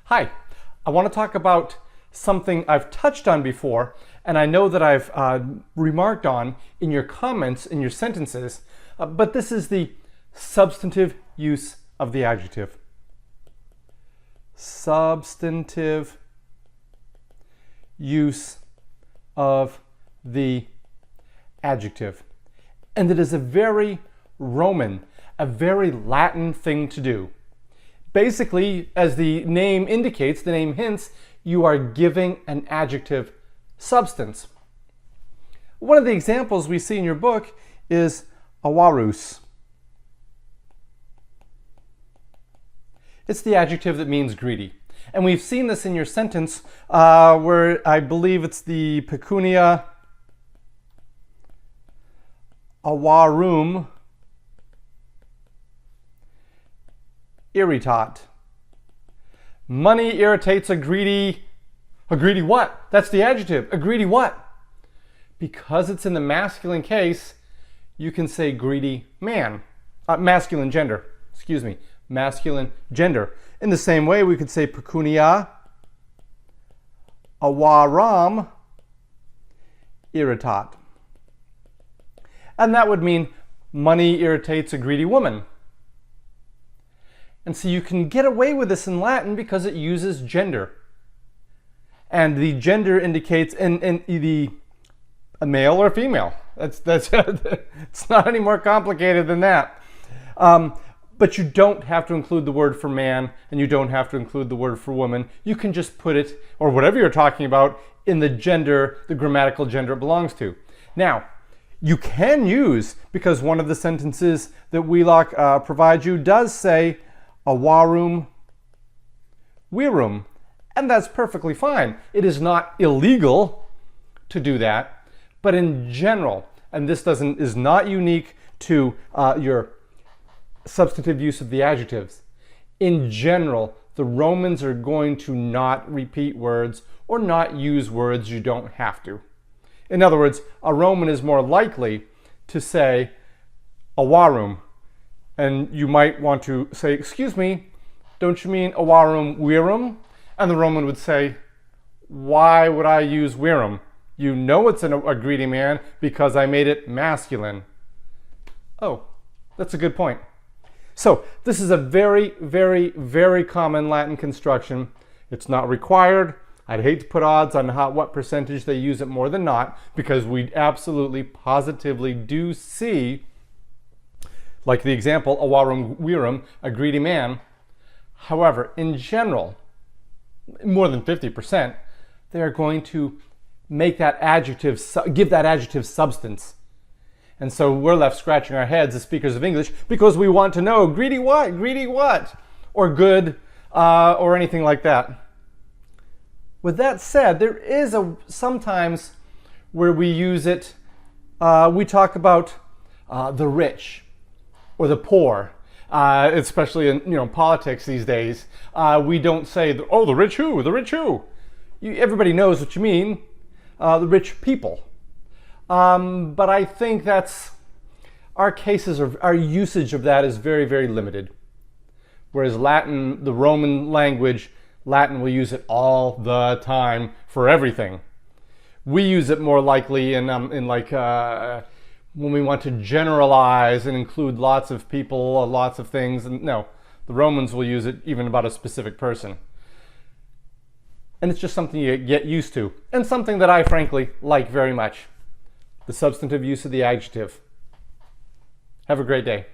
Hi, I want to talk about something I've touched on before, and I know that I've remarked on in your comments, in your sentences, but this is the substantive use of the adjective. Substantive use of the adjective. And it is a very Roman, a very Latin thing to do. Basically, as the name indicates, the name hints, you are giving an adjective substance. One of the examples we see in your book is avarus. It's the adjective that means greedy. And we've seen this in your sentence where I believe it's the pecunia avarum irritat. Money irritates a greedy what? That's the adjective. A greedy what? Because it's in the masculine case, you can say greedy man. Masculine gender, excuse me. Masculine gender. In the same way, we could say pecunia avarum irritat. And that would mean money irritates a greedy woman. And so you can get away with this in Latin because it uses gender. And the gender indicates a male or female. That's it's not any more complicated than that. But you don't have to include the word for man, and you don't have to include the word for woman. You can just put it, or whatever you're talking about, in the gender, the grammatical gender it belongs to. Now, you can use, because one of the sentences that Wheelock provides you does say avarum virum, and that's perfectly fine. It is not illegal to do that, but in general, and this is not unique to your substantive use of the adjectives. In general, the Romans are going to not repeat words or not use words you don't have to. In other words, a Roman is more likely to say avarum, and you might want to say, excuse me, don't you mean avarum virum? And the Roman would say, why would I use virum? You know it's a greedy man because I made it masculine. Oh, that's a good point. So this is a very, very, very common Latin construction. It's not required. I'd hate to put odds on what percentage they use it more than not, because we absolutely, positively do see, like the example, avarum virum, a greedy man. However, in general, more than 50%, they are going to make that adjective, give that adjective substance. And so we're left scratching our heads as speakers of English because we want to know greedy what, or good, or anything like that. With that said, there is sometimes where we use it, we talk about the rich or the poor, especially in politics these days. We don't say, oh, the rich who? The rich who? Everybody knows what you mean, the rich people. But I think our usage of that is very, very limited. Whereas Latin, the Roman language, Latin will use it all the time for everything. We use it more likely in like when we want to generalize and include lots of people, lots of things. And no, the Romans will use it even about a specific person. And it's just something you get used to, and something that I frankly like very much. The substantive use of the adjective. Have a great day.